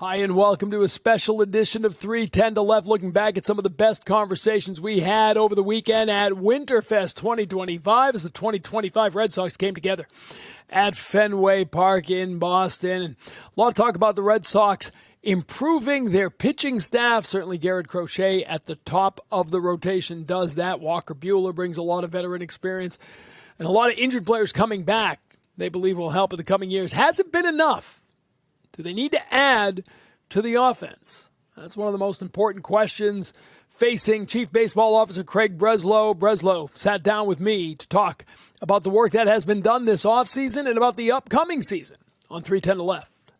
Hi, and welcome to a special edition of 310 to Left, looking back at some of the best conversations we had over the weekend at Winterfest 2025 as the 2025 Red Sox came together at Fenway Park in Boston. And a lot of talk about the Red Sox improving their pitching staff. Certainly Garrett Crochet at the top of the rotation does that. Walker Buehler brings a lot of veteran experience. And a lot of injured players coming back they believe will help in the coming years. Hasn't been enough. Do they need to add to the offense? That's one of the most important questions facing Chief Baseball Officer Craig Breslow. Breslow sat down with me to talk about the work that has been done this offseason and about the upcoming season on 310 to Left.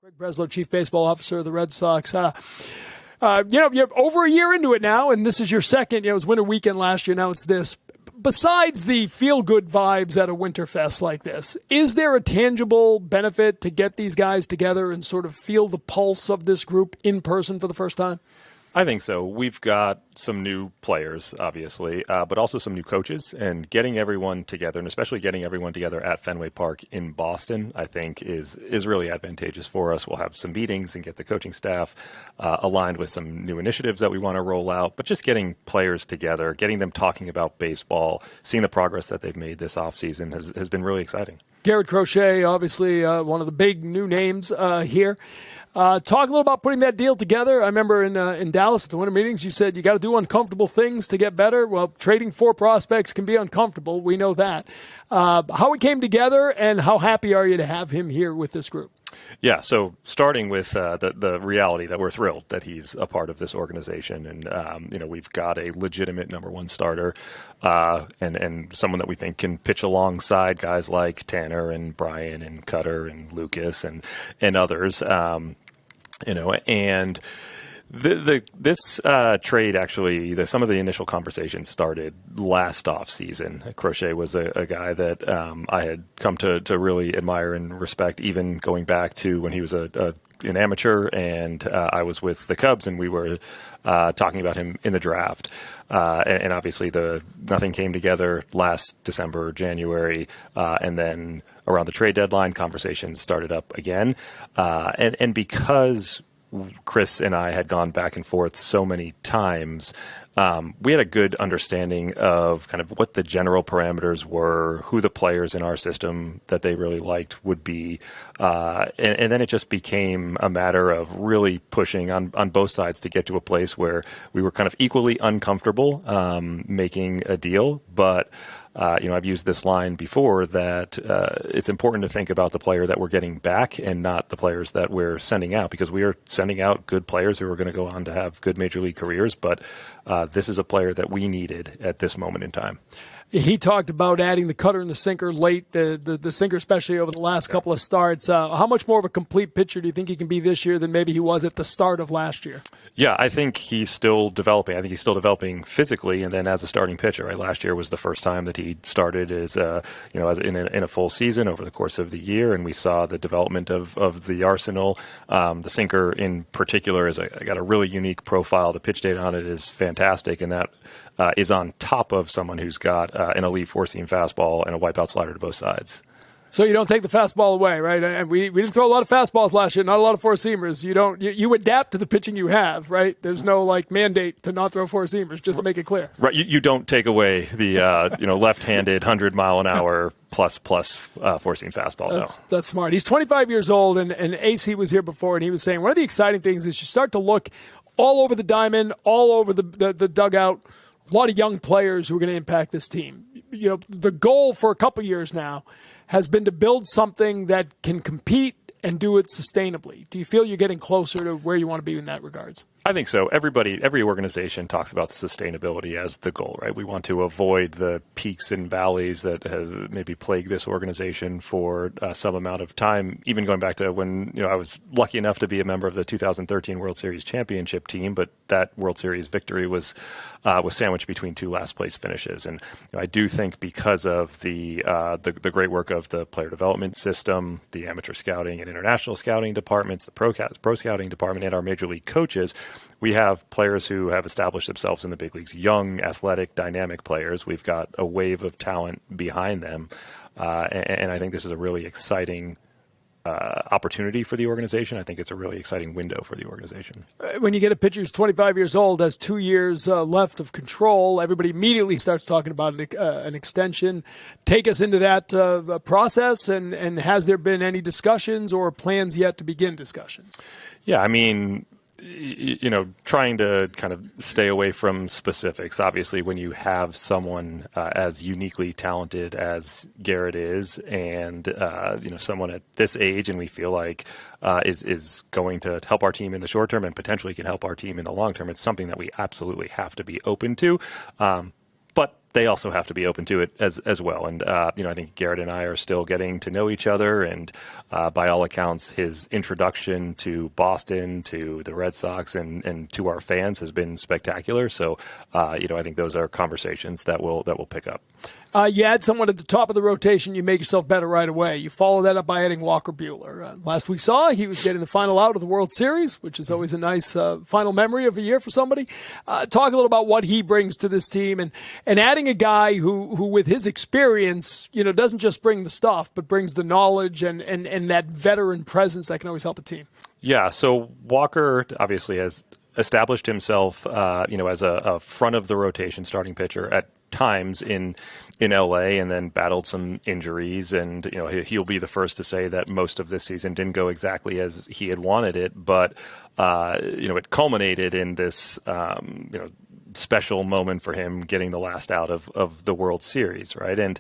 Craig Breslow, Chief Baseball Officer of the Red Sox. You're over a year into it now, and this is your second. It was winter weekend last year. Now it's this. Besides the feel-good vibes at a Winterfest like this, is there a tangible benefit to get these guys together and sort of feel the pulse of this group in person for the first time? I think so. We've got some new players, obviously, but also some new coaches. And getting everyone together, and especially getting everyone together at Fenway Park in Boston, I think is really advantageous for us. We'll have some meetings and get the coaching staff aligned with some new initiatives that we want to roll out. But just getting players together, getting them talking about baseball, seeing the progress that they've made this offseason has been really exciting. Garrett Crochet, obviously one of the big new names here. Talk a little about putting that deal together. I remember in Dallas at the winter meetings, you said you got to do uncomfortable things to get better. Well, trading 4 prospects can be uncomfortable. We know that. How it came together, and how happy are you to have him here with this group? Yeah, so starting with the reality that we're thrilled that he's a part of this organization, and we've got a legitimate number one starter, and someone that we think can pitch alongside guys like Tanner and Brian and Cutter and Lucas and others, and. This trade, actually, some of the initial conversations started last offseason. Crochet was a guy that I had come to really admire and respect, even going back to when he was an amateur, and I was with the Cubs, and we were talking about him in the draft. And obviously, nothing came together last December, January, and then around the trade deadline, conversations started up again. And because Chris and I had gone back and forth so many times, we had a good understanding of kind of what the general parameters were, who the players in our system that they really liked would be. And then it just became a matter of really pushing on both sides to get to a place where we were kind of equally uncomfortable making a deal. But I've used this line before that it's important to think about the player that we're getting back and not the players that we're sending out, because we are sending out good players who are going to go on to have good major league careers. But this is a player that we needed at this moment in time. He talked about adding the cutter and the sinker late, the sinker especially over the last couple of starts. How much more of a complete pitcher do you think he can be this year than maybe he was at the start of last year? Yeah, I think he's still developing. I think he's still developing physically, and then as a starting pitcher. Right, last year was the first time that he started as in a full season over the course of the year, and we saw the development of the arsenal. The sinker in particular has got a really unique profile. The pitch data on it is fantastic, and that is on top of someone who's got an elite 4-seam fastball and a wipeout slider to both sides. So you don't take the fastball away, right? And we didn't throw a lot of fastballs last year, not a lot of 4-seamers. You adapt to the pitching you have, right? There's no mandate to not throw 4-seamers, just to make it clear. Right. You don't take away the left-handed 100-mile-an-hour plus 4-seam fastball. That's smart. He's 25 years old, and AC was here before, and he was saying one of the exciting things is you start to look all over the diamond, all over the dugout. A lot of young players who are going to impact this team. The goal for a couple years now has been to build something that can compete and do it sustainably. Do you feel you're getting closer to where you want to be in that regards? I think so. Every organization talks about sustainability as the goal, right? We want to avoid the peaks and valleys that have maybe plagued this organization for some amount of time, even going back to when I was lucky enough to be a member of the 2013 World Series championship team, but that World Series victory was sandwiched between 2 last place finishes. And I do think because of the great work of the player development system, the amateur scouting and international scouting departments, the pro scouting department, and our major league coaches, we have players who have established themselves in the big leagues, young, athletic, dynamic players. We've got a wave of talent behind them. And I think this is a really exciting opportunity for the organization. I think it's a really exciting window for the organization. When you get a pitcher who's 25 years old, has 2 years left of control, everybody immediately starts talking about an extension. Take us into that process, and has there been any discussions or plans yet to begin discussions? Yeah, I mean, trying to kind of stay away from specifics. Obviously, when you have someone as uniquely talented as Garrett is, and someone at this age, and we feel like is going to help our team in the short term and potentially can help our team in the long term, it's something that we absolutely have to be open to. But they also have to be open to it as well. And, I think Garrett and I are still getting to know each other. And by all accounts, his introduction to Boston, to the Red Sox, and to our fans has been spectacular. So, I think those are conversations that will pick up. You add someone at the top of the rotation, you make yourself better right away. You follow that up by adding Walker Buehler. Last we saw, he was getting the final out of the World Series, which is always a nice final memory of a year for somebody. Talk a little about what he brings to this team, and adding a guy who with his experience, doesn't just bring the stuff, but brings the knowledge and that veteran presence that can always help a team. Yeah, so Walker obviously has established himself, as a front of the rotation starting pitcher at times in LA, and then battled some injuries, and he'll be the first to say that most of this season didn't go exactly as he had wanted it, but it culminated in this special moment for him getting the last out of the World Series, right? And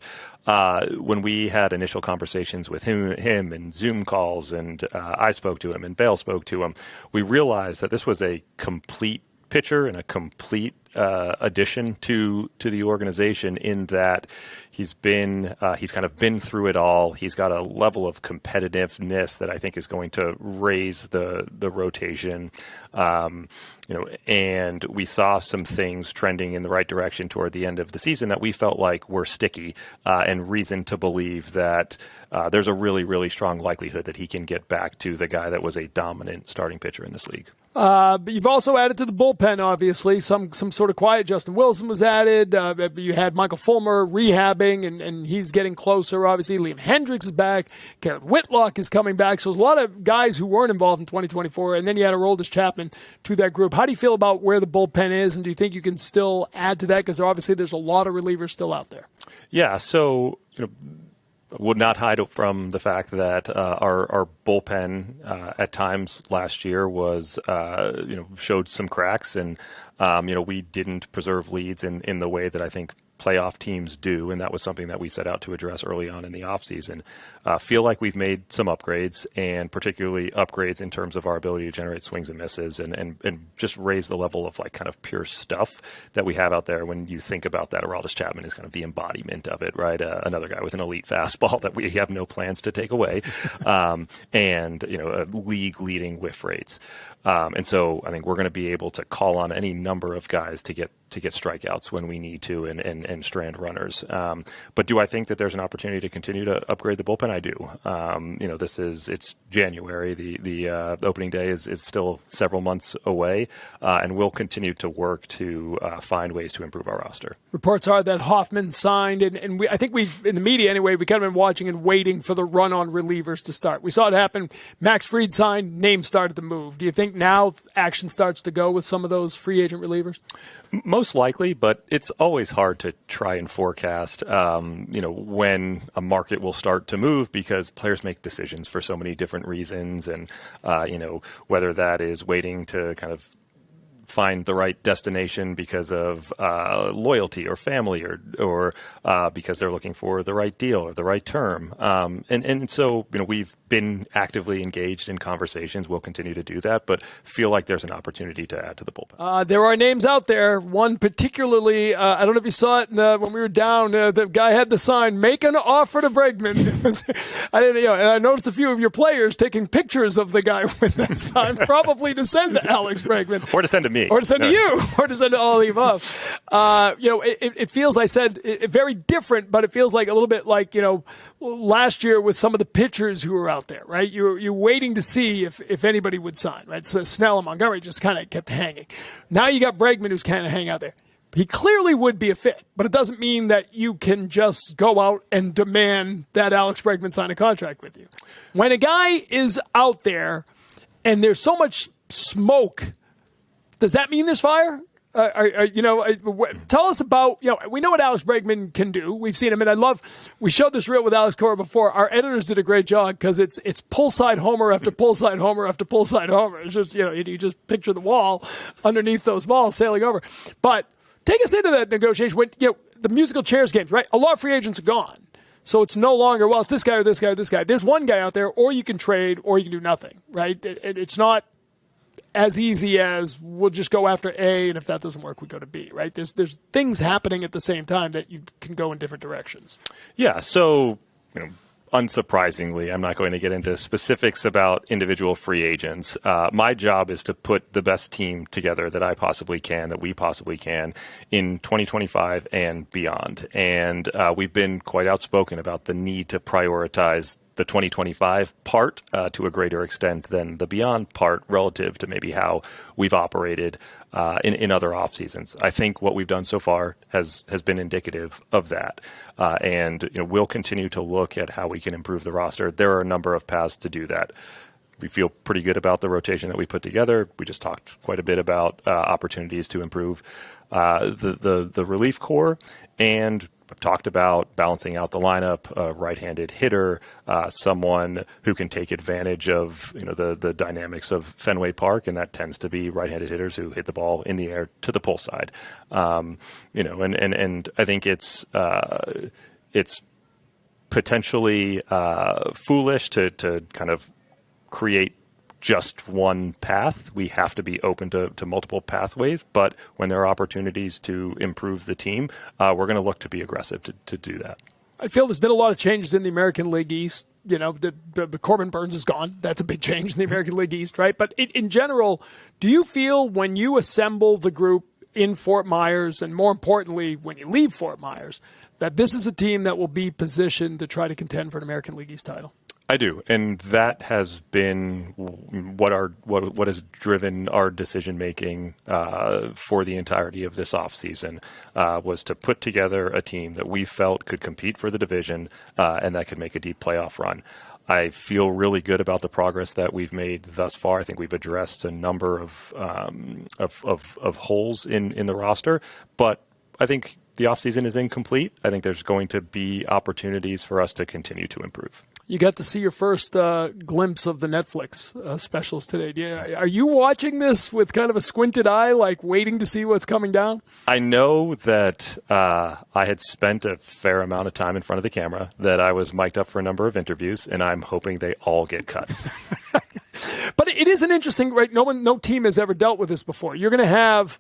when we had initial conversations with him and Zoom calls, and I spoke to him and Bale spoke to him, we realized that this was a complete pitcher and a complete addition to the organization, in that he's kind of been through it all. He's got a level of competitiveness that I think is going to raise the rotation. And we saw some things trending in the right direction toward the end of the season that we felt like were sticky, and reason to believe that there's a really, really strong likelihood that he can get back to the guy that was a dominant starting pitcher in this league. But you've also added to the bullpen, obviously. Some sort of quiet. Justin Wilson was added. You had Michael Fulmer rehabbing, and he's getting closer, obviously. Liam Hendriks is back. Garrett Whitlock is coming back. So there's a lot of guys who weren't involved in 2024. And then you had Aroldis Chapman to that group. How do you feel about where the bullpen is, and do you think you can still add to that? Because obviously there's a lot of relievers still out there. Yeah, so would not hide from the fact that our bullpen at times last year was showed some cracks, and we didn't preserve leads in the way that I think playoff teams do, and that was something that we set out to address early on in the offseason. Feel like we've made some upgrades, and particularly upgrades in terms of our ability to generate swings and misses, and just raise the level of kind of pure stuff that we have out there. When you think about that, Aroldis Chapman is kind of the embodiment of it, right? Another guy with an elite fastball that we have no plans to take away, and a league-leading whiff rates. And so I think we're going to be able to call on any number of guys to get strikeouts when we need to, and strand runners. But do I think that there's an opportunity to continue to upgrade the bullpen? I do. It's January. The opening day is still several months away, and we'll continue to work to find ways to improve our roster. Reports are that Hoffman signed, and I think in the media anyway, we kind of been watching and waiting for the run on relievers to start. We saw it happen. Max Fried signed, name started to move. Do you think now action starts to go with some of those free agent relievers? Most likely, but it's always hard to try and forecast, when a market will start to move, because players make decisions for so many different reasons, and whether that is waiting to kind of find the right destination because of loyalty or family, or because they're looking for the right deal or the right term. And so, we've been actively engaged in conversations. We'll continue to do that, but feel like there's an opportunity to add to the bullpen. There are names out there. One particularly, I don't know if you saw it when we were down. The guy had the sign, "Make an offer to Bregman." And I noticed a few of your players taking pictures of the guy with that sign, probably to send to Alex Bregman. Or to send to me. Or to send to you. Or to send to all of the above. It feels, I said, very different, but it feels like a little bit like, last year with some of the pitchers who were out there, right? You're waiting to see if anybody would sign, right? So Snell and Montgomery just kind of kept hanging. Now you got Bregman who's kind of hanging out there. he clearly would be a fit, but it doesn't mean that you can just go out and demand that Alex Bregman sign a contract with you. When a guy is out there and there's so much smoke, does that mean there's fire? Tell us about, we know what Alex Bregman can do. We've seen him, and we showed this reel with Alex Cora before. Our editors did a great job because it's pull-side homer after pull-side homer after pull-side homer. It's just, you just picture the wall underneath those balls sailing over. But take us into that negotiation when, the musical chairs games, right? A lot of free agents are gone. So it's no longer, it's this guy or this guy or this guy. There's one guy out there, or you can trade, or you can do nothing, right? It's not as easy as we'll just go after A, and if that doesn't work, we go to B, right? There's things happening at the same time that you can go in different directions. Yeah, so unsurprisingly, I'm not going to get into specifics about individual free agents. My job is to put the best team together that I possibly can, that we possibly can, in 2025 and beyond. And we've been quite outspoken about the need to prioritize the 2025 part to a greater extent than the beyond part relative to maybe how we've operated in other off seasons. I think what we've done so far has been indicative of that. And we'll continue to look at how we can improve the roster. There are a number of paths to do that. We feel pretty good about the rotation that we put together. We just talked quite a bit about opportunities to improve the relief core, and I've talked about balancing out the lineup, a right-handed hitter, someone who can take advantage of the dynamics of Fenway Park, and that tends to be right-handed hitters who hit the ball in the air to the pull side. And I think it's potentially foolish to kind of create just one path. We have to be open to multiple pathways, but when there are opportunities to improve the team, we're going to look to be aggressive to do that. I feel there's been a lot of changes in the American League East. Corbin Burns is gone. That's a big change in the American League East, right? But in general, do you feel when you assemble the group in Fort Myers, and more importantly, when you leave Fort Myers, that this is a team that will be positioned to try to contend for an American League East title? I do, and that has been what has driven our decision making for the entirety of this offseason, was to put together a team that we felt could compete for the division and that could make a deep playoff run. I feel really good about the progress that we've made thus far. I think we've addressed a number of holes in the roster, but I think the offseason is incomplete. I think there's going to be opportunities for us to continue to improve. You got to see your first glimpse of the Netflix specials today. Are you watching this with kind of a squinted eye, like waiting to see what's coming down? I know that I had spent a fair amount of time in front of the camera, that I was mic'd up for a number of interviews, and I'm hoping they all get cut. But it is an interesting, right? No team has ever dealt with this before. You're going to have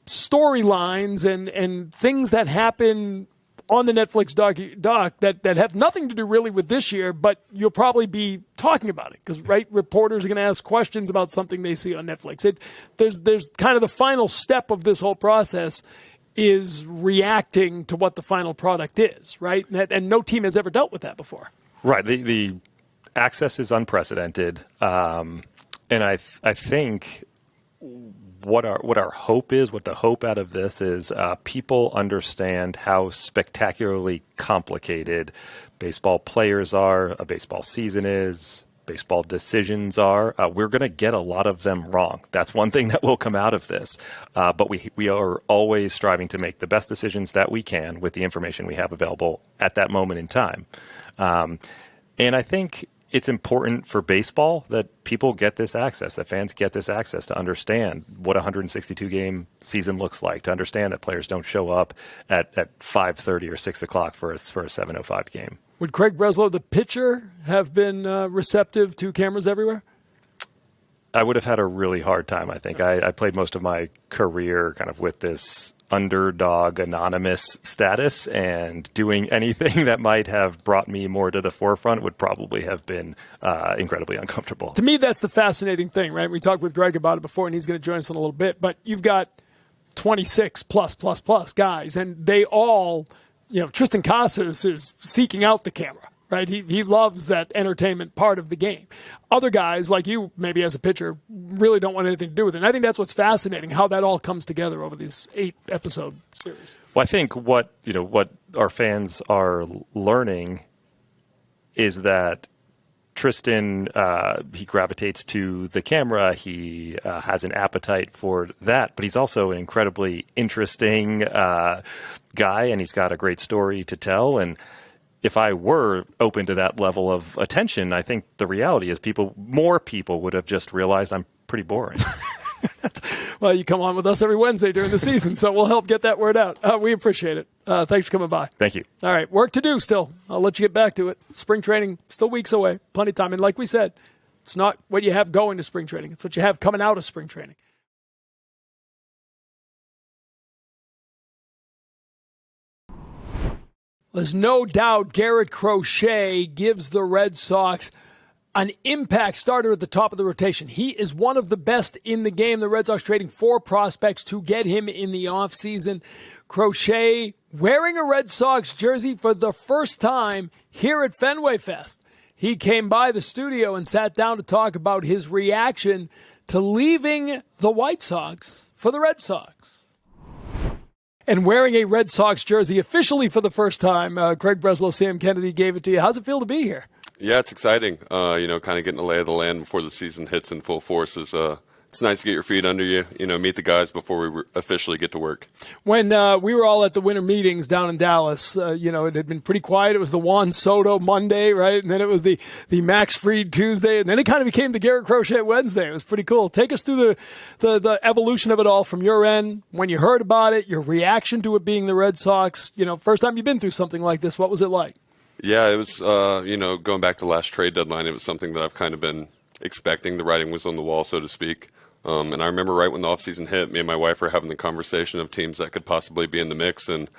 storylines and things that happen on the Netflix doc that have nothing to do really with this year, but you'll probably be talking about it because, right, reporters are going to ask questions about something they see on Netflix. There's kind of the final step of this whole process is reacting to what the final product is, right? And no team has ever dealt with that before. Right. The access is unprecedented, and I think what our hope is, what the hope out of this is, people understand how spectacularly complicated baseball players are, a baseball season is, baseball decisions are. We're going to get a lot of them wrong. That's one thing that will come out of this. But we are always striving to make the best decisions that we can with the information we have available at that moment in time. And I think it's important for baseball that people get this access, that fans get this access to understand what a 162-game season looks like, to understand that players don't show up at 5:30 or 6 o'clock for a 7:05 game. Would Craig Breslow, the pitcher, have been receptive to cameras everywhere? I would have had a really hard time, I think. I played most of my career kind of with this underdog anonymous status, and doing anything that might have brought me more to the forefront would probably have been incredibly uncomfortable. To me, that's the fascinating thing, right? We talked with Greg about it before, and he's going to join us in a little bit, but you've got 26 plus guys, and they all, Triston Casas is seeking out the camera, right? He loves that entertainment part of the game. Other guys, like you, maybe as a pitcher, really don't want anything to do with it. And I think that's what's fascinating, how that all comes together over these 8-episode series. Well, I think what our fans are learning is that Triston, he gravitates to the camera. He has an appetite for that, but he's also an incredibly interesting guy, and he's got a great story to tell. And if I were open to that level of attention, I think the reality is more people would have just realized I'm pretty boring. Well, you come on with us every Wednesday during the season, so we'll help get that word out. We appreciate it. Thanks for coming by. Thank you. All right, work to do still. I'll let you get back to it. Spring training, still weeks away. Plenty of time. And like we said, it's not what you have going to spring training. It's what you have coming out of spring training. There's no doubt Garrett Crochet gives the Red Sox an impact starter at the top of the rotation. He is one of the best in the game. The Red Sox trading 4 prospects to get him in the offseason. Crochet wearing a Red Sox jersey for the first time here at Fenway Fest. He came by the studio and sat down to talk about his reaction to leaving the White Sox for the Red Sox. And wearing a Red Sox jersey officially for the first time, Craig Breslow, Sam Kennedy gave it to you. How's it feel to be here? Yeah, it's exciting. Kind of getting the lay of the land before the season hits in full force is it's nice to get your feet under you, meet the guys before we officially get to work. When we were all at the winter meetings down in Dallas, it had been pretty quiet. It was the Juan Soto Monday, right? And then it was the Max Fried Tuesday. And then it kind of became the Garrett Crochet Wednesday. It was pretty cool. Take us through the evolution of it all from your end. When you heard about it, your reaction to it being the Red Sox, first time you've been through something like this. What was it like? Yeah, it was, going back to last trade deadline, it was something that I've kind of been expecting. The writing was on the wall, so to speak. And I remember right when the offseason hit, me and my wife were having the conversation of teams that could possibly be in the mix. And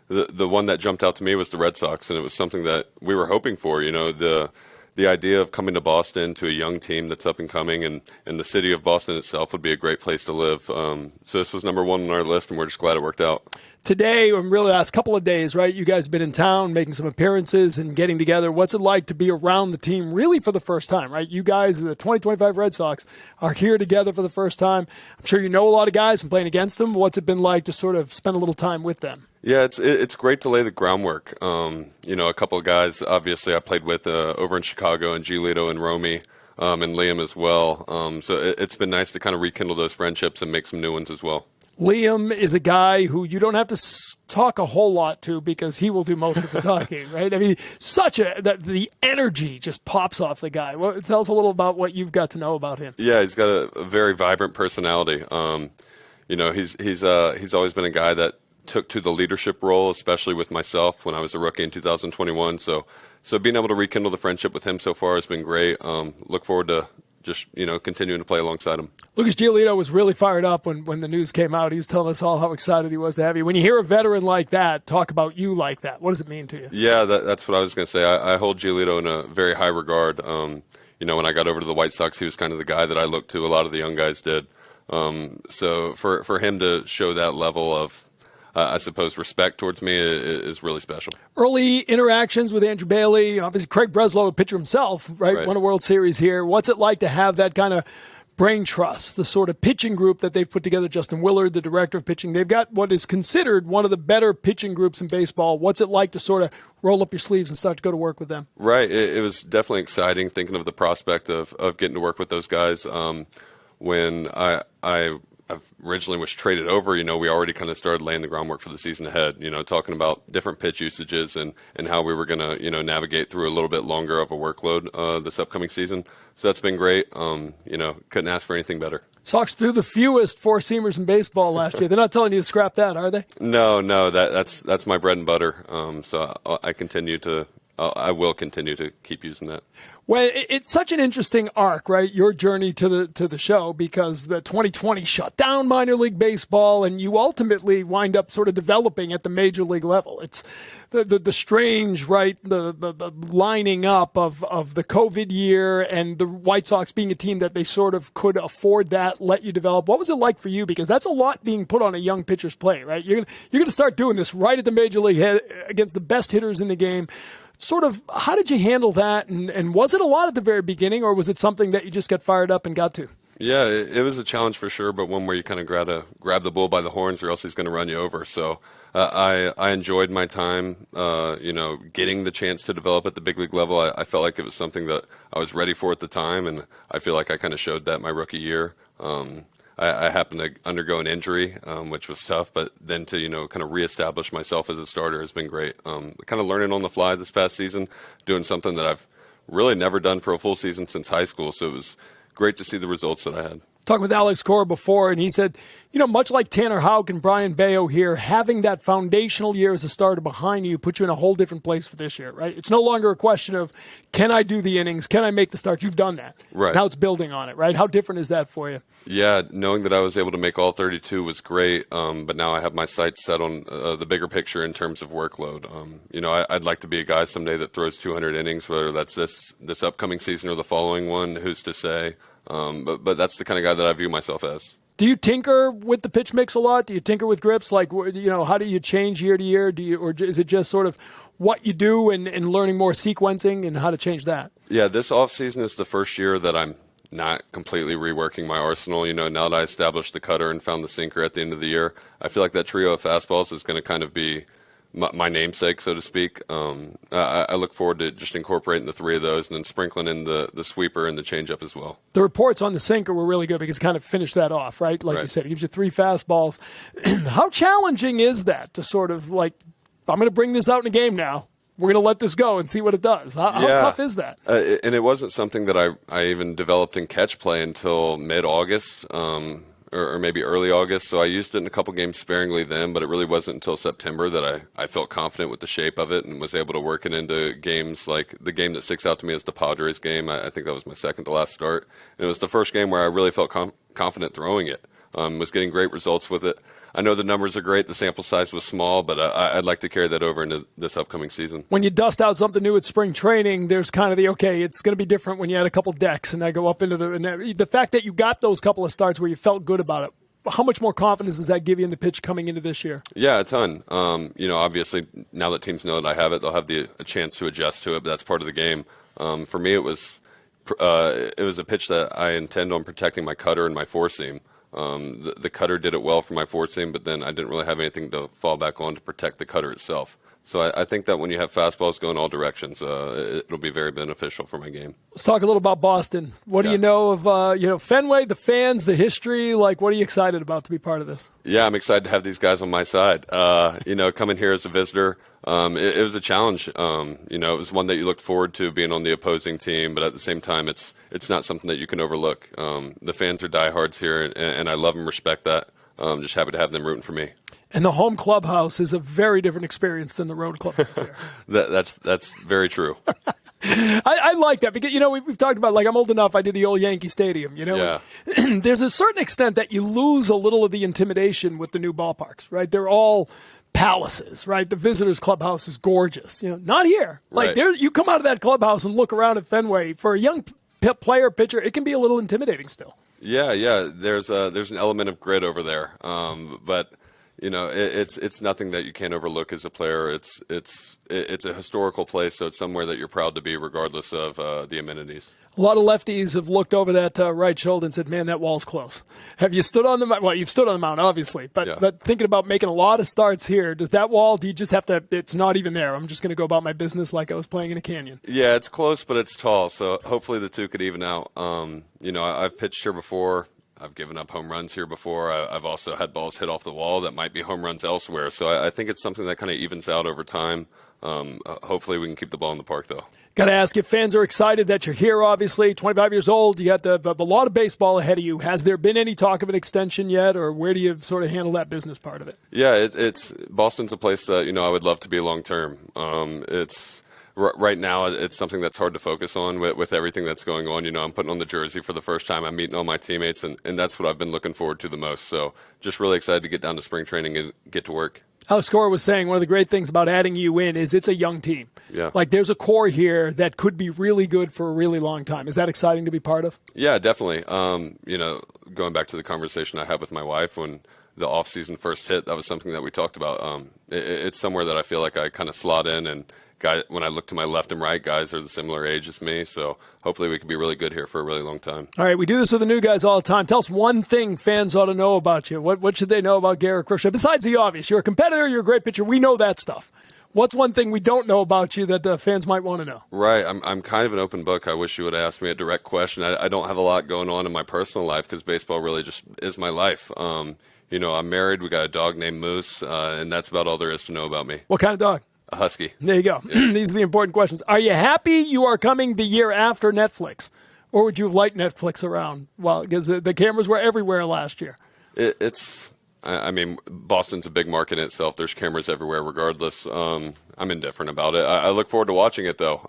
the one that jumped out to me was the Red Sox. And it was something that we were hoping for, the idea of coming to Boston to a young team that's up and coming, and the city of Boston itself would be a great place to live. So this was number one on our list, and we're just glad it worked out. Today, and really the last couple of days, right, you guys have been in town making some appearances and getting together. What's it like to be around the team really for the first time, right? You guys, the 2025 Red Sox, are here together for the first time. I'm sure you know a lot of guys from playing against them. What's it been like to sort of spend a little time with them? Yeah, it's great to lay the groundwork. A couple of guys, obviously, I played with over in Chicago, and Giolito and Romy, and Liam as well. So it's been nice to kind of rekindle those friendships and make some new ones as well. Liam is a guy who you don't have to talk a whole lot to because he will do most of the talking, right? I mean, the energy just pops off the guy. Well, tell us a little about what you've got to know about him. Yeah, he's got a very vibrant personality. He's always been a guy that took to the leadership role, especially with myself when I was a rookie in 2021. So being able to rekindle the friendship with him so far has been great. Look forward to just, continuing to play alongside him. Lucas Giolito was really fired up when the news came out. He was telling us all how excited he was to have you. When you hear a veteran like that talk about you like that, what does it mean to you? Yeah, that's what I was going to say. I hold Giolito in a very high regard. When I got over to the White Sox, he was kind of the guy that I looked to. A lot of the young guys did. So for him to show that level of, I suppose, respect towards me is really special. Early interactions with Andrew Bailey, obviously Craig Breslow, a pitcher himself, right? Won a World Series here. What's it like to have that kind of brain trust, the sort of pitching group that they've put together? Justin Willard, the director of pitching, they've got what is considered one of the better pitching groups in baseball. What's it like to sort of roll up your sleeves and start to go to work with them? Right. It was definitely exciting thinking of the prospect of getting to work with those guys. When I originally was traded over, we already kind of started laying the groundwork for the season ahead, talking about different pitch usages and how we were going to, navigate through a little bit longer of a workload this upcoming season. So that's been great. Couldn't ask for anything better. Sox threw the fewest four-seamers in baseball last year. They're not telling you to scrap that, are they? No, that's my bread and butter. So I will continue to keep using that. Well, it's such an interesting arc, right? Your journey to the show, because the 2020 shut down minor league baseball, and you ultimately wind up sort of developing at the major league level. It's the strange, right? The lining up of the COVID year and the White Sox being a team that they sort of could afford that, let you develop. What was it like for you? Because that's a lot being put on a young pitcher's plate, right? You're gonna start doing this right at the major league head against the best hitters in the game. Sort of, how did you handle that? And was it a lot at the very beginning, or was it something that you just got fired up and got to? Yeah, it was a challenge for sure, but one where you kind of grab the bull by the horns, or else he's going to run you over. So I enjoyed my time, getting the chance to develop at the big league level. I felt like it was something that I was ready for at the time, and I feel like I kind of showed that my rookie year. I happened to undergo an injury, which was tough, but then to kind of reestablish myself as a starter has been great. Kind of learning on the fly this past season, doing something that I've really never done for a full season since high school. So it was great to see the results that I had. Talking with Alex Cora before, and he said, much like Tanner Houck and Brian Bayo here, having that foundational year as a starter behind you put you in a whole different place for this year, right? It's no longer a question of, can I do the innings? Can I make the start? You've done that. Right. Now it's building on it, right? How different is that for you? Yeah, knowing that I was able to make all 32 was great, but now I have my sights set on the bigger picture in terms of workload. I'd like to be a guy someday that throws 200 innings, whether that's this upcoming season or the following one, who's to say. But that's the kind of guy that I view myself as. Do you tinker with the pitch mix a lot? Do you tinker with grips? Like, how do you change year to year? Or is it just sort of what you do and learning more sequencing and how to change that? Yeah, this offseason is the first year that I'm not completely reworking my arsenal. Now that I established the cutter and found the sinker at the end of the year, I feel like that trio of fastballs is going to kind of be my namesake, so to speak. I look forward to just incorporating the three of those and then sprinkling in the sweeper and the changeup as well. The reports on the sinker were really good because it kind of finished that off, right? Like you said, it gives you three fastballs. How challenging is that to sort of like, I'm going to bring this out in a game now. We're going to let this go and see what it does. How tough is that? And it wasn't something that I even developed in catch play until mid-August. Or maybe early August, so I used it in a couple games sparingly then, but it really wasn't until September that I felt confident with the shape of it and was able to work it into games like the game that sticks out to me is the Padres game. I think that was my second to last start. And it was the first game where I really felt confident throwing it. Was getting great results with it. I know the numbers are great. The sample size was small, but I'd like to carry that over into this upcoming season. When you dust out something new at spring training, there's kind of it's going to be different when you add a couple decks and I go up into the fact that you got those couple of starts where you felt good about it. How much more confidence does that give you in the pitch coming into this year? Yeah, a ton. Obviously, now that teams know that I have it, they'll have a chance to adjust to it, but that's part of the game. For me, it was a pitch that I intend on protecting my cutter and my four seam. The cutter did it well for my four seam, but then I didn't really have anything to fall back on to protect the cutter itself. So I think that when you have fastballs going all directions, it'll be very beneficial for my game. Let's talk a little about Boston. What do you know of Fenway, the fans, the history? Like, what are you excited about to be part of this? Yeah, I'm excited to have these guys on my side. Coming here as a visitor, it was a challenge. It was one that you looked forward to being on the opposing team, but at the same time, it's not something that you can overlook. The fans are diehards here, and I love and respect that. Just happy to have them rooting for me. And the home clubhouse is a very different experience than the road clubhouse here. That's very true. I like that because, we've talked about, like, I'm old enough, I did the old Yankee Stadium, Yeah. There's a certain extent that you lose a little of the intimidation with the new ballparks, right? They're all palaces, right? The visitors clubhouse is gorgeous. Not here. Like, right. You come out of that clubhouse and look around at Fenway, for a young player, pitcher, it can be a little intimidating still. Yeah. There's an element of grit over there, but it's nothing that you can't overlook as a player. It's a historical place, so it's somewhere that you're proud to be, regardless of the amenities. A lot of lefties have looked over that right shoulder and said, "Man, that wall's close." Have you stood on the mound? Well, you've stood on the mound, obviously, but thinking about making a lot of starts here, does that wall? Do you just have to? It's not even there. I'm just going to go about my business like I was playing in a canyon. Yeah, it's close, but it's tall, so hopefully the two could even out. I've pitched here before. I've given up home runs here before. I've also had balls hit off the wall that might be home runs elsewhere. So I think it's something that kind of evens out over time. Hopefully we can keep the ball in the park, though. Got to ask if fans are excited that you're here, obviously. 25 years old, you got a lot of baseball ahead of you. Has there been any talk of an extension yet, or where do you sort of handle that business part of it? Yeah, it's Boston's a place that, I would love to be long-term. Right now, it's something that's hard to focus on with everything that's going on. I'm putting on the jersey for the first time. I'm meeting all my teammates, and that's what I've been looking forward to the most. So just really excited to get down to spring training and get to work. Alex Cora was saying one of the great things about adding you in is it's a young team. Yeah. Like, there's a core here that could be really good for a really long time. Is that exciting to be part of? Yeah, definitely. Going back to the conversation I had with my wife when the offseason first hit, that was something that we talked about. It's somewhere that I feel like I kind of slot in, and when I look to my left and right, guys are the similar age as me. So hopefully we can be really good here for a really long time. All right, we do this with the new guys all the time. Tell us one thing fans ought to know about you. What should they know about Garrett Crochet? Besides the obvious, you're a competitor, you're a great pitcher. We know that stuff. What's one thing we don't know about you that fans might want to know? Right. I'm kind of an open book. I wish you would ask me a direct question. I don't have a lot going on in my personal life because baseball really just is my life. I'm married. We got a dog named Moose, and that's about all there is to know about me. What kind of dog? A husky. There you go. These are the important questions. Are you happy you are coming the year after Netflix? Or would you have liked Netflix around? Well, because the cameras were everywhere last year. Boston's a big market in itself. There's cameras everywhere regardless. I'm indifferent about it. I look forward to watching it, though.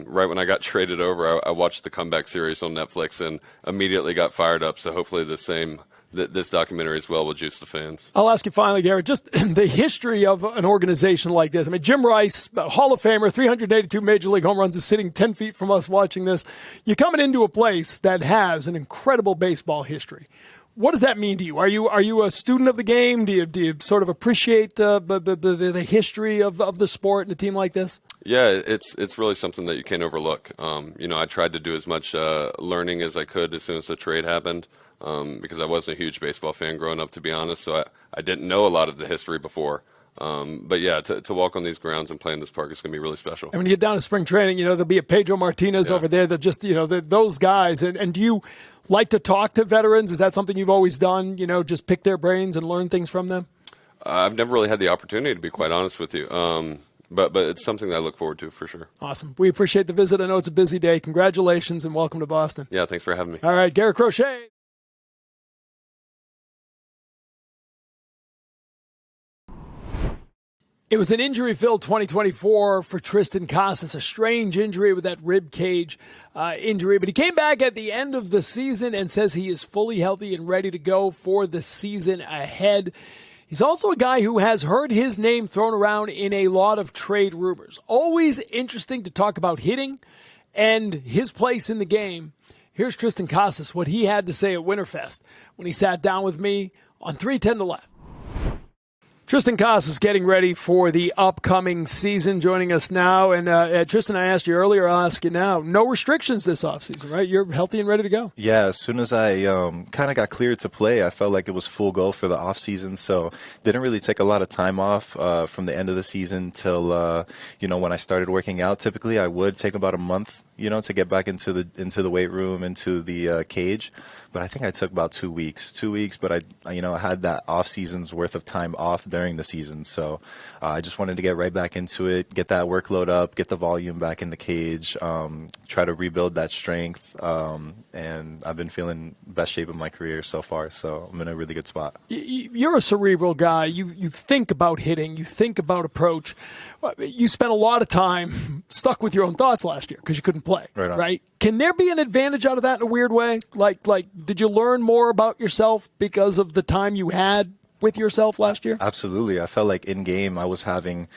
Right when I got traded over, I watched the comeback series on Netflix and immediately got fired up. So hopefully this documentary as well will juice the fans. I'll ask you finally, Garrett, just the history of an organization like this. I mean, Jim Rice, Hall of Famer, 382 Major League home runs, is sitting 10 feet from us watching this. You're coming into a place that has an incredible baseball history. What does that mean to you? Are you a student of the game? Do you sort of appreciate the history of the sport and a team like this? Yeah, it's really something that you can't overlook. I tried to do as much learning as I could as soon as the trade happened because I wasn't a huge baseball fan growing up, to be honest. So I didn't know a lot of the history before. But yeah, to walk on these grounds and play in this park is going to be really special. And when you get down to spring training, there'll be a Pedro Martinez over there that just, those guys. And do you like to talk to veterans? Is that something you've always done, just pick their brains and learn things from them? I've never really had the opportunity, to be quite honest with you. But it's something that I look forward to for sure. Awesome. We appreciate the visit. I know it's a busy day. Congratulations and welcome to Boston. Yeah, thanks for having me. All right, Garrett Crochet. It was an injury-filled 2024 for Triston Casas, a strange injury with that rib cage injury. But he came back at the end of the season and says he is fully healthy and ready to go for the season ahead. He's also a guy who has heard his name thrown around in a lot of trade rumors. Always interesting to talk about hitting and his place in the game. Here's Triston Casas, what he had to say at Winterfest when he sat down with me on 310 to Left. Triston Casas is getting ready for the upcoming season, joining us now. And Triston, I asked you earlier, I'll ask you now. No restrictions this offseason, right? You're healthy and ready to go. Yeah, as soon as I kind of got cleared to play, I felt like it was full go for the offseason. So didn't really take a lot of time off from the end of the season till, when I started working out. Typically, I would take about a month, to get back into the weight room, into the cage. But I think I took about 2 weeks. 2 weeks, but I had that off season's worth of time off during the season. So I just wanted to get right back into it, get that workload up, get the volume back in the cage, try to rebuild that strength. And I've been feeling best shape of my career so far. So I'm in a really good spot. You're a cerebral guy. You think about hitting. You think about approach. You spent a lot of time stuck with your own thoughts last year because you couldn't play, right? Can there be an advantage out of that in a weird way? Like, did you learn more about yourself because of the time you had with yourself last year? Absolutely. I felt like in game I was having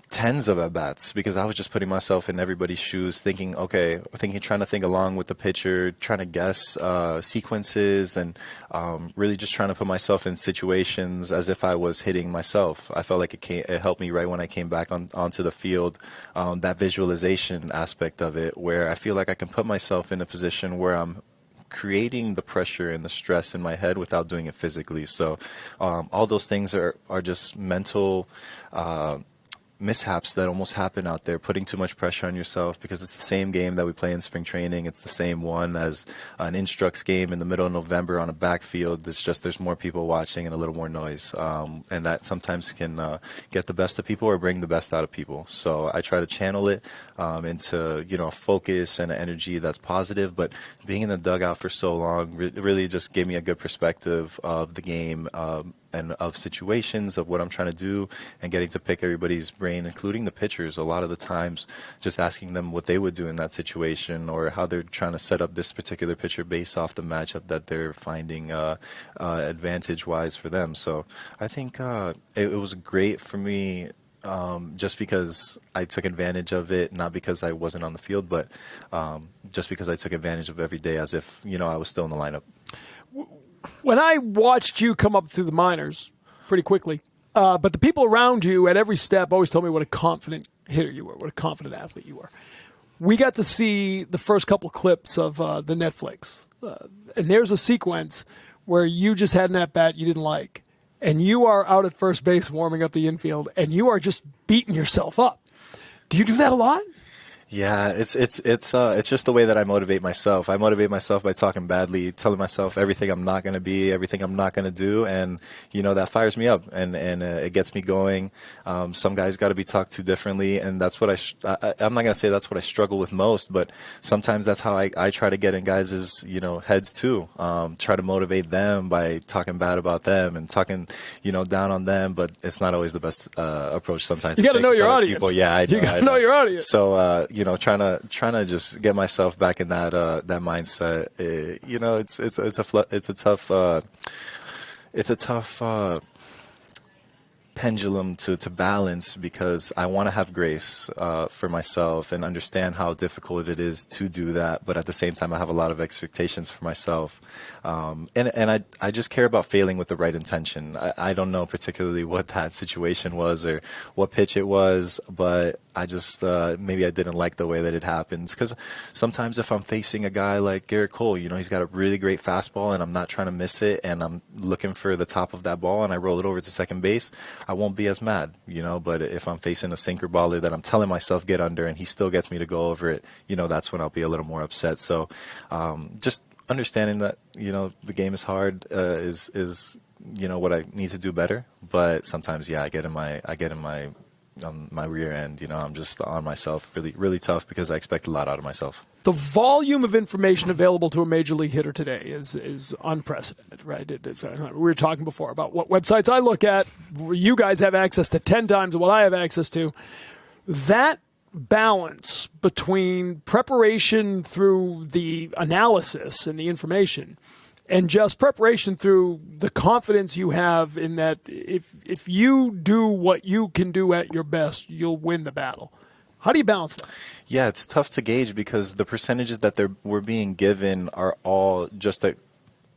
tens of at-bats because I was just putting myself in everybody's shoes, trying to think along with the pitcher, trying to guess sequences, and really just trying to put myself in situations as if I was hitting myself. I felt like it helped me right when I came back onto the field, that visualization aspect of it, where I feel like I can put myself in a position where I'm creating the pressure and the stress in my head without doing it physically. So all those things are just mental mishaps that almost happen out there, putting too much pressure on yourself, because it's the same game that we play in spring training. It's the same one as an Instructs game in the middle of November on a backfield. It's just there's more people watching and a little more noise, and that sometimes can get the best of people or bring the best out of people. So I try to channel it into focus and energy that's positive. But being in the dugout for so long really just gave me a good perspective of the game, and of situations, of what I'm trying to do, and getting to pick everybody's brain, including the pitchers. A lot of the times, just asking them what they would do in that situation, or how they're trying to set up this particular pitcher based off the matchup that they're finding advantage-wise for them. So I think it was great for me, just because I took advantage of it, not because I wasn't on the field, but just because I took advantage of every day as if I was still in the lineup. When I watched you come up through the minors pretty quickly, but the people around you at every step always told me what a confident hitter you were, what a confident athlete you were. We got to see the first couple clips of the Netflix. And there's a sequence where you just had an at-bat you didn't like. And you are out at first base warming up the infield, and you are just beating yourself up. Do you do that a lot? Yeah, it's just the way that I motivate myself. I motivate myself by talking badly, telling myself everything I'm not going to be, everything I'm not going to do, and that fires me up and it gets me going. Some guys got to be talked to differently, and that's what I'm not going to say that's what I struggle with most, but sometimes that's how I try to get in guys' heads too. Try to motivate them by talking bad about them and talking down on them, but it's not always the best approach sometimes. You got to know your audience. People. Yeah, I know. You got to know your audience. So trying to just get myself back in that mindset. It's a tough pendulum to balance, because I want to have grace for myself and understand how difficult it is to do that, but at the same time I have a lot of expectations for myself, and I just care about failing with the right intention. I don't know particularly what that situation was or what pitch it was, but I just maybe I didn't like the way that it happens, because sometimes if I'm facing a guy like Garrett Cole, he's got a really great fastball and I'm not trying to miss it and I'm looking for the top of that ball and I roll it over to second base, I won't be as mad, but if I'm facing a sinker baller that I'm telling myself get under and he still gets me to go over it, that's when I'll be a little more upset. So just understanding that the game is hard is what I need to do better, but sometimes I get in my rear end, I'm just on myself really, really tough because I expect a lot out of myself. The volume of information available to a major league hitter today is unprecedented, right? We were talking before about what websites I look at. You guys have access to 10 times what I have access to. That balance between preparation through the analysis and the information and just preparation through the confidence you have in that if you do what you can do at your best, you'll win the battle. How do you balance that? Yeah, it's tough to gauge because the percentages that we're being given are all just a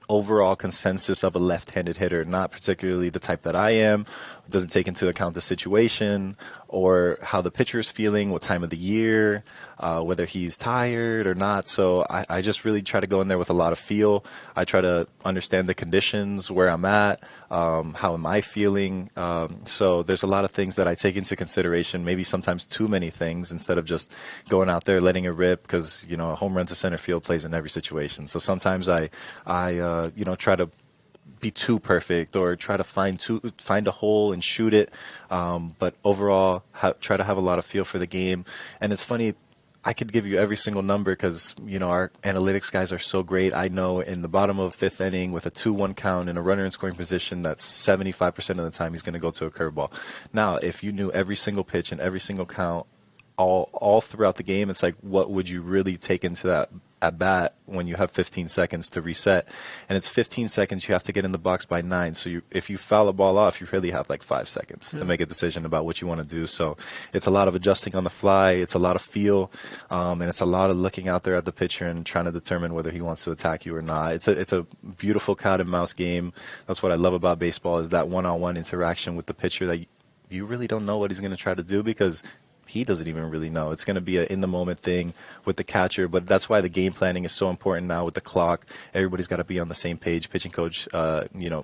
overall consensus of a left-handed hitter, not particularly the type that I am. It doesn't take into account the situation or how the pitcher is feeling, what time of the year, whether he's tired or not. So I just really try to go in there with a lot of feel. I try to understand the conditions, where I'm at, how am I feeling. So there's a lot of things that I take into consideration, maybe sometimes too many things, instead of just going out there letting it rip, because a home run to center field plays in every situation. So sometimes I try to be too perfect or try to find a hole and shoot it. But overall, try to have a lot of feel for the game. And it's funny, I could give you every single number because, our analytics guys are so great. I know in the bottom of fifth inning with a 2-1 count and a runner in scoring position, that's 75% of the time he's going to go to a curveball. Now, if you knew every single pitch and every single count all throughout the game, it's like, what would you really take into that at bat when you have 15 seconds to reset? And it's 15 seconds, you have to get in the box by 9. So if you foul a ball off, you really have like 5 seconds to make a decision about what you want to do. So it's a lot of adjusting on the fly, it's a lot of feel, and it's a lot of looking out there at the pitcher and trying to determine whether he wants to attack you or not. It's a beautiful cat and mouse game. That's what I love about baseball, is that one-on-one interaction with the pitcher that you really don't know what he's going to try to do, because he doesn't even really know. It's going to be an in-the-moment thing with the catcher, but that's why the game planning is so important now with the clock. Everybody's got to be on the same page, pitching coach,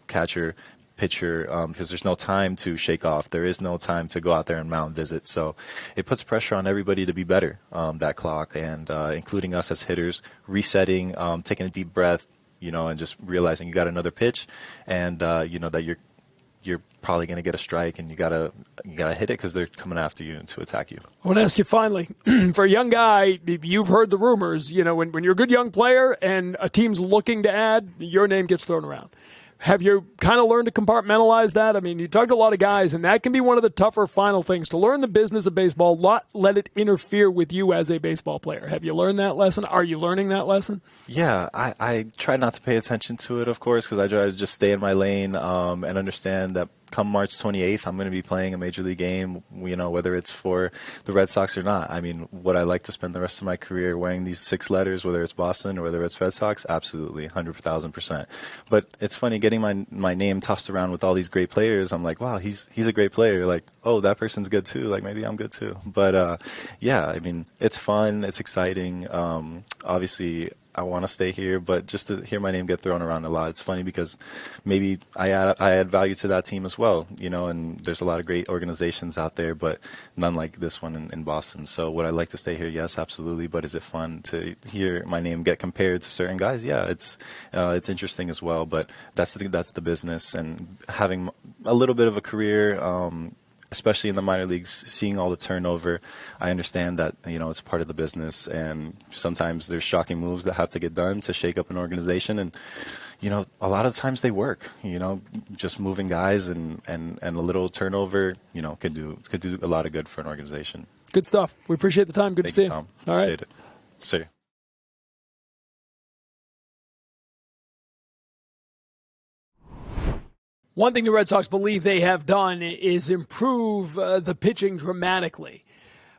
catcher, pitcher, because there's no time to shake off. There is no time to go out there and mound visit. So it puts pressure on everybody to be better, that clock, and including us as hitters, resetting, taking a deep breath, and just realizing you got another pitch, and that you're probably going to get a strike, and you gotta hit it because they're coming after you to attack you. I want to ask you finally, for a young guy, you've heard the rumors, when you're a good young player and a team's looking to add, your name gets thrown around. Have you kind of learned to compartmentalize that? I mean, you talk to a lot of guys, and that can be one of the tougher final things, to learn the business of baseball, not let it interfere with you as a baseball player. Have you learned that lesson? Are you learning that lesson? Yeah, I try not to pay attention to it, of course, because I try to just stay in my lane and understand that come March 28th, I'm going to be playing a major league game, whether it's for the Red Sox or not. I mean, would I like to spend the rest of my career wearing these 6 letters, whether it's Boston or whether it's Red Sox? Absolutely, 100,000%. But it's funny getting my name tossed around with all these great players. I'm like, wow, he's a great player. Like, oh, that person's good too. Like, maybe I'm good too. But yeah, I mean, it's fun. It's exciting. Obviously, I want to stay here, but just to hear my name get thrown around a lot, it's funny because maybe I add value to that team as well, and there's a lot of great organizations out there, but none like this one in Boston. So would I like to stay here? Yes, absolutely. But is it fun to hear my name get compared to certain guys? Yeah, it's interesting as well, but that's the business, and having a little bit of a career, especially in the minor leagues, seeing all the turnover, I understand that, it's part of the business, and sometimes there's shocking moves that have to get done to shake up an organization, and, a lot of times they work, just moving guys and a little turnover, could do a lot of good for an organization. Good stuff. We appreciate the time. Good to see you. Tom. All right. Appreciate it. See you. One thing the Red Sox believe they have done is improve the pitching dramatically.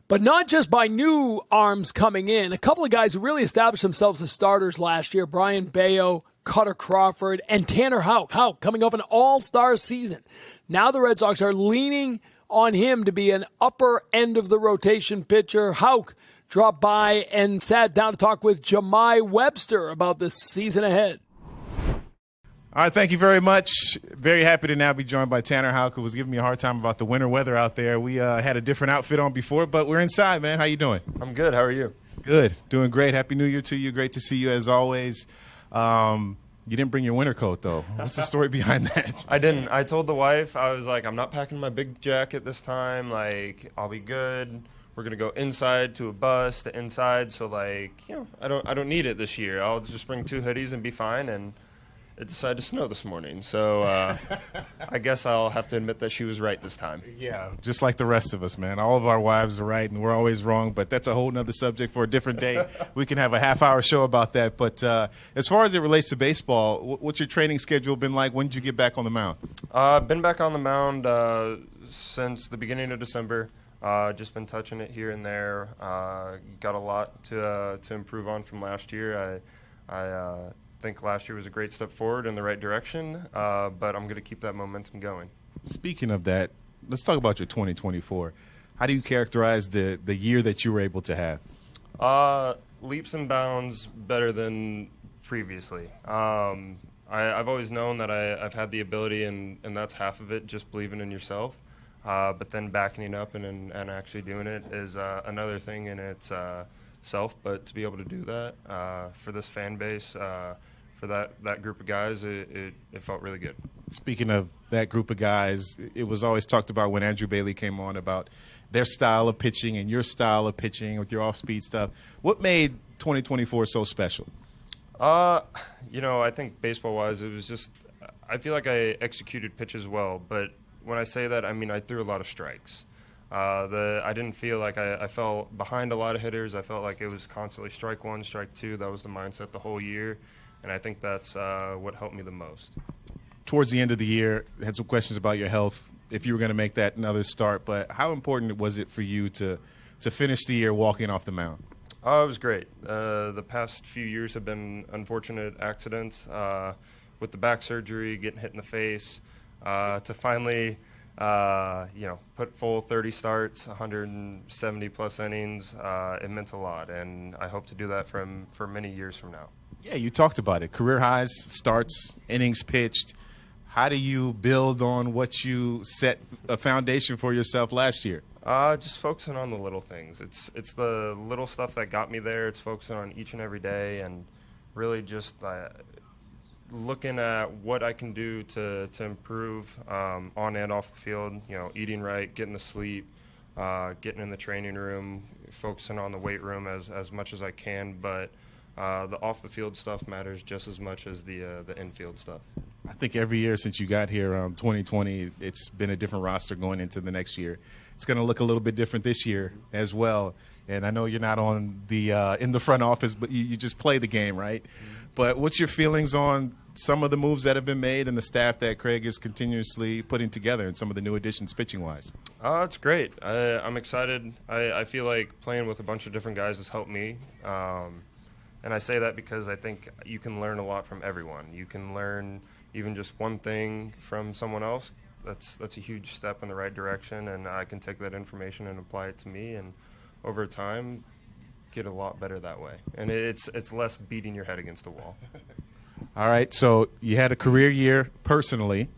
But not just by new arms coming in. A couple of guys who really established themselves as starters last year, Brian Bayo, Cutter Crawford, and Tanner Houck. Houck coming off an all-star season. Now the Red Sox are leaning on him to be an upper end of the rotation pitcher. Houck dropped by and sat down to talk with Jahmai Webster about the season ahead. All right, thank you very much. Very happy to now be joined by Tanner Houck, who was giving me a hard time about the winter weather out there. We had a different outfit on before, but we're inside, man. How you doing? I'm good. How are you? Good. Doing great. Happy New Year to you. Great to see you as always. You didn't bring your winter coat, though. What's the story behind that? I didn't. I told the wife, I was like, I'm not packing my big jacket this time. Like, I'll be good. We're going to go inside to a bus to inside. So, like, I don't need it this year. I'll just bring 2 hoodies and be fine. And it decided to snow this morning, so I guess I'll have to admit that she was right this time. Yeah, just like the rest of us, man. All of our wives are right, and we're always wrong, but that's a whole nother subject for a different day. We can have a half-hour show about that. But as far as it relates to baseball, what's your training schedule been like? When did you get back on the mound? I've been back on the mound since the beginning of December. Just been touching it here and there. Got a lot to improve on from last year. I think last year was a great step forward in the right direction, but I'm going to keep that momentum going. Speaking of that, let's talk about your 2024. How do you characterize the year that you were able to have? Leaps and bounds better than previously. I've always known that I've had the ability, and that's half of it, just believing in yourself. But then backing it up and actually doing it is another thing in itself. But to be able to do that for this fan base, for that group of guys, it felt really good. Speaking of that group of guys, it was always talked about when Andrew Bailey came on about their style of pitching and your style of pitching with your off-speed stuff. What made 2024 so special? I think baseball-wise, it was just I feel like I executed pitches well, but when I say that, I mean I threw a lot of strikes. I didn't feel like I fell behind a lot of hitters. I felt like it was constantly strike 1, strike 2. That was the mindset the whole year, and I think that's what helped me the most. Towards the end of the year, I had some questions about your health, if you were going to make that another start, but how important was it for you to finish the year walking off the mound? Oh, it was great. The past few years have been unfortunate accidents with the back surgery, getting hit in the face, to finally put full 30 starts, 170-plus innings. It meant a lot, and I hope to do that for many years from now. Yeah, you talked about it. Career highs, starts, innings pitched. How do you build on what you set a foundation for yourself last year? Just focusing on the little things. It's the little stuff that got me there. It's focusing on each and every day and really just looking at what I can do to improve on and off the field. Eating right, getting to sleep, getting in the training room, focusing on the weight room as much as I can. But the off-the-field stuff matters just as much as the infield stuff. I think every year since you got here, 2020, it's been a different roster going into the next year. It's going to look a little bit different this year as well. And I know you're not on the in the front office, but you just play the game, right? Mm-hmm. But what's your feelings on some of the moves that have been made and the staff that Craig is continuously putting together and some of the new additions pitching-wise? It's great. I'm excited. I feel like playing with a bunch of different guys has helped me. And I say that because I think you can learn a lot from everyone. You can learn even just one thing from someone else. That's a huge step in the right direction, and I can take that information and apply it to me, and over time get a lot better that way. And it's less beating your head against the wall. All right, so you had a career year personally.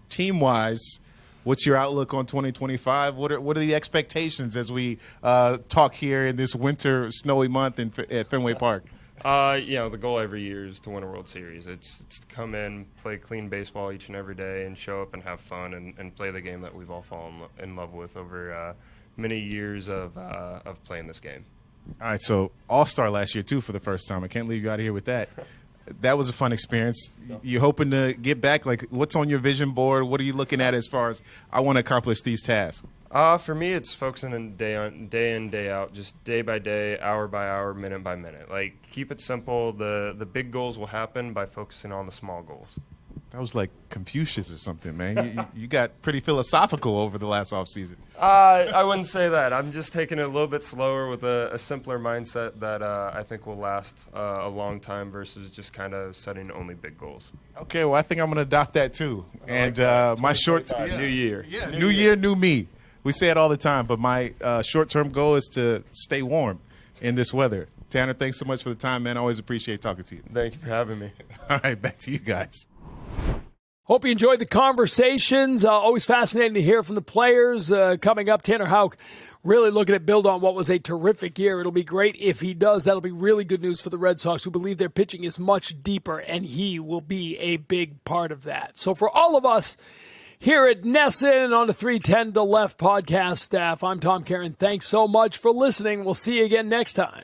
Team-wise, what's your outlook on 2025? What are the expectations as we talk here in this winter snowy month at Fenway Park? The goal every year is to win a World Series. It's to come in, play clean baseball each and every day, and show up and have fun and play the game that we've all fallen in love with over many years of playing this game. All right, so All-Star last year, too, for the first time. I can't leave you out of here with that. That was a fun experience. You hoping to get back? Like, what's on your vision board? What are you looking at as far as I want to accomplish these tasks? For me, it's focusing on day in, day out, just day by day, hour by hour, minute by minute. Like, keep it simple. The big goals will happen by focusing on the small goals. That was like Confucius or something, man. You got pretty philosophical over the last offseason. I wouldn't say that. I'm just taking it a little bit slower with a simpler mindset that I think will last a long time versus just kind of setting only big goals. Okay, well, I think I'm going to adopt that too. And my short new year. Yeah, new year, new me. We say it all the time, but my short-term goal is to stay warm in this weather. Tanner, thanks so much for the time, man. I always appreciate talking to you. Thank you for having me. All right, back to you guys. Hope you enjoyed the conversations. Always fascinating to hear from the players. Coming up, Tanner Houck really looking to build on what was a terrific year. It'll be great if he does. That'll be really good news for the Red Sox, who believe their pitching is much deeper, and he will be a big part of that. So for all of us here at Nesson and on the 310 to Left podcast staff, I'm Tom Caron. Thanks so much for listening. We'll see you again next time.